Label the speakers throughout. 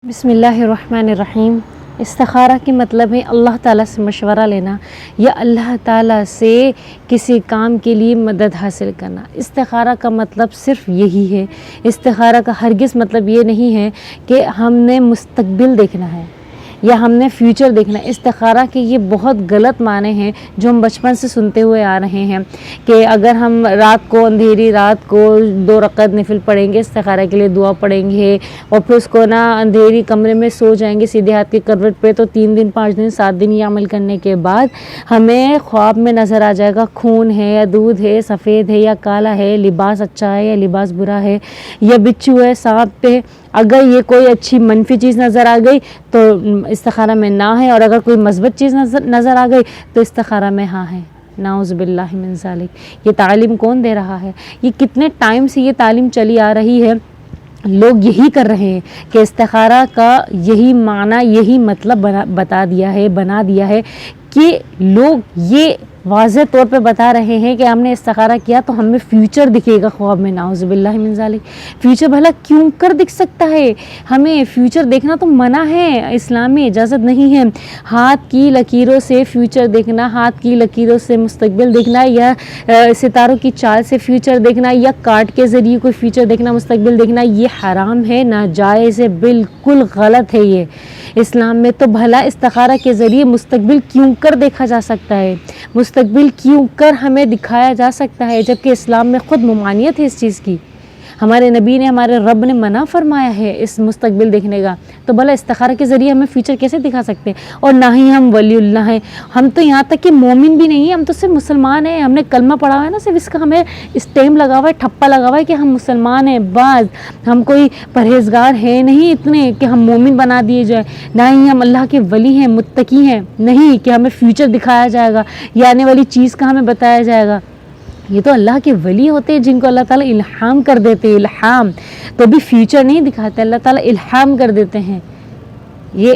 Speaker 1: بسم اللہ الرحمن الرحیم۔ استخارہ کی مطلب ہے اللہ تعالیٰ سے مشورہ لینا یا اللہ تعالیٰ سے کسی کام کے لیے مدد حاصل کرنا۔ استخارہ کا مطلب صرف یہی ہے۔ استخارہ کا ہرگز مطلب یہ نہیں ہے کہ ہم نے مستقبل دیکھنا ہے یا ہم نے فیوچر دیکھنا ہے۔ استخارہ کے یہ بہت غلط معنی ہیں جو ہم بچپن سے سنتے ہوئے آ رہے ہیں کہ اگر ہم رات کو اندھیری رات کو 2 رکعت نفل پڑھیں گے، استخارہ کے لیے دعا پڑھیں گے اور پھر اس کو اندھیری کمرے میں سو جائیں گے سیدھے ہاتھ کی کروٹ پہ، تو 3 دن 5 دن 7 دن یہ عمل کرنے کے بعد ہمیں خواب میں نظر آ جائے گا خون ہے یا دودھ ہے، سفید ہے یا کالا ہے، لباس اچھا ہے یا لباس برا ہے، یا بچھو ہے سانپ پہ۔ اگر یہ کوئی اچھی منفی چیز نظر آ گئی تو استخارہ میں نہ ہے، اور اگر کوئی مثبت چیز نظر آ گئی تو استخارہ میں ہاں ہے۔ نعوذ باللہ من ذالک۔ یہ تعلیم کون دے رہا ہے؟ یہ کتنے ٹائم سے یہ تعلیم چلی آ رہی ہے، لوگ یہی کر رہے ہیں کہ استخارہ کا یہی معنی یہی مطلب بنا دیا ہے کہ لوگ یہ واضح طور پہ بتا رہے ہیں کہ ہم نے استخارہ کیا تو ہمیں فیوچر دکھے گا خواب میں۔ نعوذ باللہ من ذالک۔ فیوچر بھلا کیوں کر دکھ سکتا ہے؟ ہمیں فیوچر دیکھنا تو منع ہے، اسلام میں اجازت نہیں ہے۔ ہاتھ کی لکیروں سے فیوچر دیکھنا، ہاتھ کی لکیروں سے مستقبل دیکھنا، یا ستاروں کی چال سے فیوچر دیکھنا، یا کارڈ کے ذریعے کوئی فیوچر دیکھنا، مستقبل دیکھنا، یہ حرام ہے، ناجائز ہے، بالکل غلط ہے یہ اسلام میں۔ تو بھلا استخارہ کے ذریعے مستقبل کیوں کر دیکھا جا سکتا ہے؟ مستقبل کیوں کر ہمیں دکھایا جا سکتا ہے، جبکہ اسلام میں خود ممانعت ہے اس چیز کی؟ ہمارے نبی نے، ہمارے رب نے منع فرمایا ہے اس مستقبل دیکھنے کا، تو بھلا استخارہ کے ذریعے ہمیں فیوچر کیسے دکھا سکتے ہیں؟ اور نہ ہی ہم ولی اللہ ہیں، ہم تو یہاں تک کہ مومن بھی نہیں ہیں، ہم تو صرف مسلمان ہیں، ہم نے کلمہ پڑھا ہوا ہے نا، صرف اس کا ہمیں اسٹیمپ لگا ہوا ہے، ٹھپا لگا ہوا ہے کہ ہم مسلمان ہیں، بعض ہم کوئی پرہیزگار ہیں نہیں اتنے کہ ہم مومن بنا دیے جائیں، نہ ہی ہم اللہ کے ولی ہیں، متقی ہیں، نہیں کہ ہمیں فیوچر دکھایا جائے گا یا آنے والی چیز کا ہمیں بتایا جائے گا۔ یہ تو اللہ کے ولی ہوتے ہیں جن کو اللہ تعالیٰ الہام کر دیتے ہیں، الہام تو بھی فیوچر نہیں دکھاتے، اللہ تعالیٰ الہام کر دیتے ہیں۔ یہ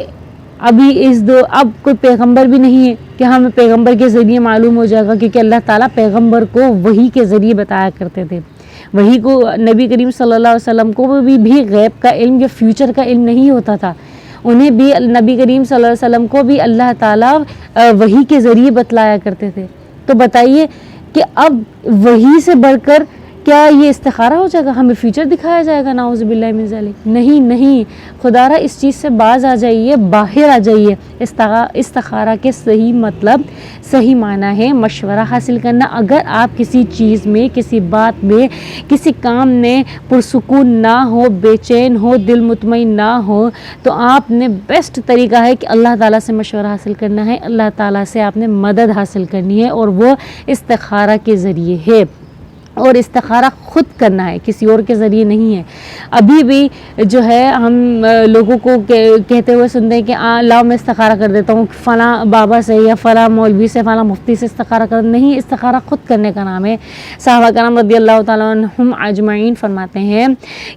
Speaker 1: ابھی اب کوئی پیغمبر بھی نہیں ہے کہ ہمیں پیغمبر کے ذریعے معلوم ہو جائے گا، کیونکہ اللہ تعالیٰ پیغمبر کو وحی کے ذریعے بتایا کرتے تھے۔ وحی کو نبی کریم صلی اللہ علیہ وسلم کو بھی غیب کا علم یا فیوچر کا علم نہیں ہوتا تھا، انہیں بھی نبی کریم صلی اللہ علیہ وسلم کو بھی اللہ تعالیٰ وحی کے ذریعے بتلایا کرتے تھے۔ تو بتائیے کہ اب وحی سے بڑھ کر کیا یہ استخارہ ہو جائے گا، ہمیں فیوچر دکھایا جائے گا؟ نعوذ باللہ من ذالک۔ نہیں، خدا را اس چیز سے باز آ جائیے، باہر آ جائیے۔ استخارہ کے صحیح مطلب، صحیح معنی ہے مشورہ حاصل کرنا۔ اگر آپ کسی چیز میں، کسی بات میں، کسی کام میں پرسکون نہ ہو، بے چین ہو، دل مطمئن نہ ہو، تو آپ نے بیسٹ طریقہ ہے کہ اللہ تعالیٰ سے مشورہ حاصل کرنا ہے، اللہ تعالیٰ سے آپ نے مدد حاصل کرنی ہے، اور وہ استخارہ کے ذریعے ہے، اور استخارہ خود کرنا ہے، کسی اور کے ذریعے نہیں ہے۔ ابھی بھی جو ہے ہم لوگوں کو کہتے ہوئے سنتے ہیں کہ لاؤ میں استخارہ کر دیتا ہوں فلاں بابا سے یا فلاں مولوی سے، فلاں مفتی سے استخارہ کر، نہیں، استخارہ خود کرنے کا نام ہے۔ صحابہ کرام رضی اللہ تعالیٰ عنہم اجمعین فرماتے ہیں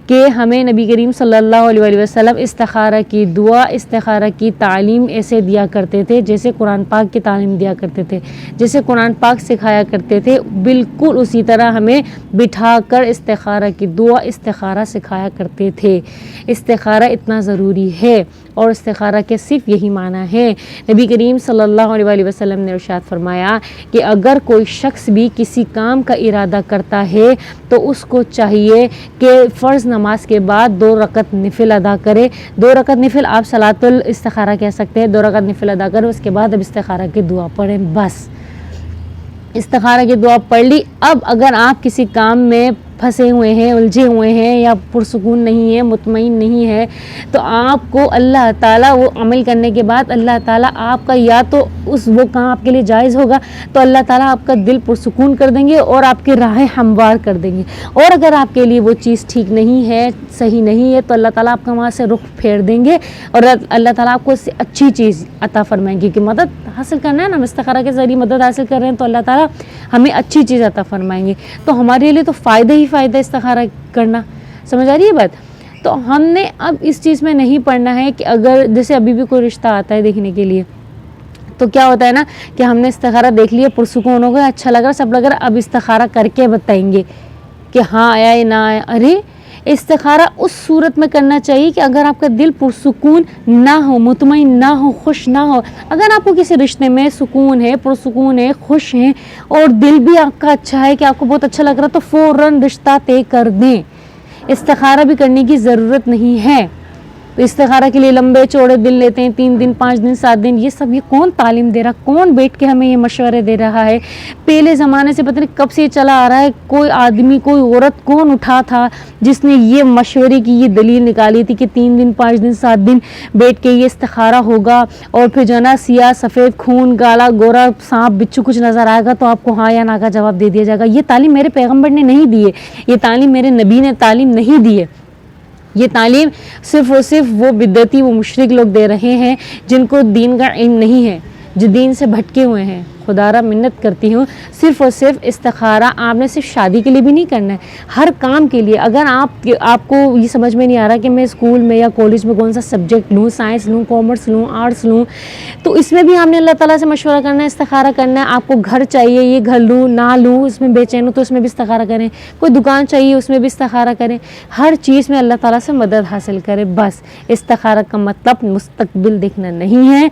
Speaker 1: کہ ہمیں نبی کریم صلی اللہ علیہ وسلم استخارہ کی دعا، استخارہ کی تعلیم ایسے دیا کرتے تھے جیسے قرآن پاک کی تعلیم دیا کرتے تھے، جیسے قرآن پاک سکھایا کرتے تھے، بالکل اسی طرح ہمیں بٹھا کر استخارہ کی دعا، استخارہ سکھایا کرتے تھے۔ استخارہ اتنا ضروری ہے، اور استخارہ کے صرف یہی معنی ہے۔ نبی کریم صلی اللہ علیہ وسلم نے ارشاد فرمایا کہ اگر کوئی شخص بھی کسی کام کا ارادہ کرتا ہے تو اس کو چاہیے کہ فرض نماز کے بعد 2 رکعت نفل ادا کرے۔ 2 رکعت نفل آپ صلاۃ الاستخارہ کہہ سکتے ہیں، 2 رکعت نفل ادا کرے، اس کے بعد اب استخارہ کی دعا پڑھیں، بس استخارہ کی دعا پڑھ لی۔ اب اگر آپ کسی کام میں پھنسے ہوئے ہیں، الجھے ہوئے ہیں، یا پرسکون نہیں ہے، مطمئن نہیں ہے، تو آپ کو اللہ تعالیٰ وہ عمل کرنے کے بعد اللہ تعالیٰ آپ کا یا تو وہ کام آپ کے لیے جائز ہوگا تو اللہ تعالیٰ آپ کا دل پرسکون کر دیں گے اور آپ کی راہیں ہموار کر دیں گے، اور اگر آپ کے لیے وہ چیز ٹھیک نہیں ہے، صحیح نہیں ہے، تو اللہ تعالیٰ آپ کا وہاں سے رخ پھیر دیں گے، اور اللہ تعالیٰ آپ کو اس سے اچھی چیز عطا فرمائیں گے۔ کہ مدد حاصل کرنا ہے نا، ہم استخارہ کے ذریعے مدد حاصل کر رہے ہیں، تو اللہ تعالیٰ ہمیں اچھی چیز عطا فرمائیں گے، تو ہمارے لیے تو فائدہ ہی فائدہ استخارہ کرنا۔ سمجھ آ رہی ہے بات؟ تو ہم نے اب اس چیز میں نہیں پڑھنا ہے کہ اگر جیسے ابھی بھی کوئی رشتہ آتا ہے دیکھنے کے لیے، تو کیا ہوتا ہے نا کہ ہم نے استخارہ دیکھ لیا، پرسکون ہو گیا، اچھا لگ رہا، سب لگ رہا، اب استخارہ کر کے بتائیں گے کہ ہاں آیا یا نہ آیا۔ ارے استخارہ اس صورت میں کرنا چاہیے کہ اگر آپ کا دل پرسکون نہ ہو، مطمئن نہ ہو، خوش نہ ہو. اگر آپ کو کسی رشتے میں سکون ہے، پرسکون ہے، خوش ہیں اور دل بھی آپ کا اچھا ہے کہ آپ کو بہت اچھا لگ رہا ہے، تو فوراً رشتہ طے کر دیں. استخارہ بھی کرنے کی ضرورت نہیں ہے. تو استخارہ کے لیے لمبے چوڑے دن لیتے ہیں، 3 دن 5 دن 7 دن. یہ سب یہ کون تعلیم دے رہا، کون بیٹھ کے ہمیں یہ مشورے دے رہا ہے؟ پہلے زمانے سے پتہ نہیں کب سے یہ چلا آ رہا ہے. کوئی آدمی، کوئی عورت کون اٹھا تھا جس نے یہ مشورے کی یہ دلیل نکالی تھی کہ 3 دن 5 دن 7 دن بیٹھ کے یہ استخارہ ہوگا اور پھر جو ہے نا سیاہ سفید، خون، کالا گورا، سانپ بچھو کچھ نظر آئے گا تو آپ کو ہاں یا نا کا جواب دے دیا جائے گا. یہ تعلیم میرے پیغمبر نے نہیں دی ہے، یہ تعلیم میرے نبی نے تعلیم نہیں دی ہے. یہ تعلیم صرف اور صرف وہ بدعتی، وہ مشرک لوگ دے رہے ہیں جن کو دین کا علم نہیں ہے، جو دین سے بھٹکے ہوئے ہیں. خدا را منت کرتی ہوں، صرف اور صرف استخارہ آپ نے صرف شادی کے لیے بھی نہیں کرنا ہے، ہر کام کے لیے. اگر آپ کو یہ سمجھ میں نہیں آ رہا کہ میں اسکول میں یا کالج میں کون سا سبجیکٹ لوں، سائنس لوں، کامرس لوں، آرٹس لوں، تو اس میں بھی آپ نے اللہ تعالیٰ سے مشورہ کرنا ہے، استخارہ کرنا ہے. آپ کو گھر چاہیے، یہ گھر لوں نہ لوں، اس میں بے چین ہوں تو اس میں بھی استخارہ کریں. کوئی دکان چاہیے، اس میں بھی استخارہ کریں. ہر چیز میں اللہ تعالیٰ سے مدد حاصل کریں. بس استخارہ کا مطلب مستقبل دیکھنا نہیں ہے.